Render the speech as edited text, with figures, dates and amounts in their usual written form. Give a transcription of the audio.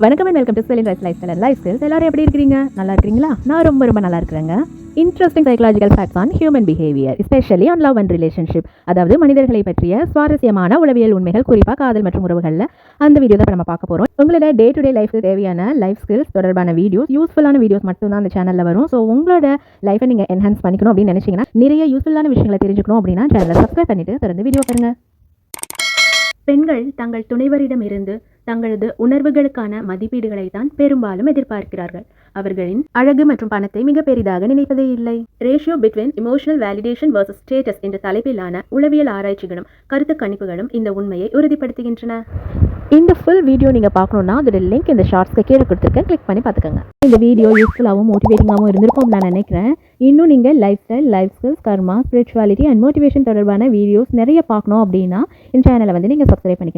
வணக்கம் and welcome to Celin rise lifestyle and lifestyles. எல்லாரும் எப்படி இருக்கிறீங்க? நல்லா இருக்கிறீங்களா? நான் ரொம்ப நல்லா இருக்கிறேங்க. Interesting psychological facts on human behaviour, especially on love and relationship. அதாவது மனிதர்களை பற்றிய சுவாரஸ்யமான உளவியல் உண்மைகள், குறிப்பாக காதல் மற்றும் உறவுகளில் அந்த வீடியோ தான் நம்ம பார்க்க போகிறோம். உங்களோட டே டு டே லைஃப்க்கு தேவையான லைஃப் ஸ்கில்ஸ் தொடர்பான வீடியோஸ், யூஸ்ஃபுல்லான வீடியோஸ் மட்டும் தான் அந்த சேனலில் வரும். ஸோ உங்களோட லைஃபை நீங்கள் என்ஹான்ஸ் பண்ணிக்கணும் அப்படின்னு நினச்சிங்கன்னா, நிறைய யூஸ்ஃபுல்லான விஷயங்களை தெரிஞ்சுக்கணும் அப்படின்னா சேனலை சப்ஸ்கிரைப் பண்ணிட்டு தொடர்ந்து வீடியோ பாருங்க. பெண்கள் தங்கள் துணைவரிடமிருந்து தங்களது உணர்வுகளுக்கான மதிப்பீடுகளை தான் பெரும்பாலும் எதிர்பார்க்கிறார்கள். அவர்களின் அழகு மற்றும் பணத்தை மிக பெரிதாக நினைப்பதே இல்லை. Ratio between emotional validation versus status என்ற தலைப்பிலான உளவியல் ஆராய்ச்சிகளும் கருத்து கணிப்புகளும் இந்த உண்மையை உறுதிப்படுத்துகின்றன. இந்த ஃபுல் வீடியோ நீங்கள் பார்க்கணுன்னா அதோட லிங்க் இந்த ஷார்ட்ஸ்க்கு கீழே கொடுத்துருக்கேன், கிளிக் பண்ணி பார்த்துக்கோங்க. இந்த வீடியோ யூஸ்ஃபுல்லாகவும் மோட்டிவேட்டிங்காகவும் இருந்திருக்கும் நான் நினைக்கிறேன். இன்னும் நீங்கள் life style, life skills, karma, spirituality and motivation தொடர்பான வீடியோஸ் நிறைய பார்க்கணும் அப்படின்னா இந்த சேனலை வந்து நீங்கள் சப்ஸ்கிரைப் பண்ணிக்கணும்.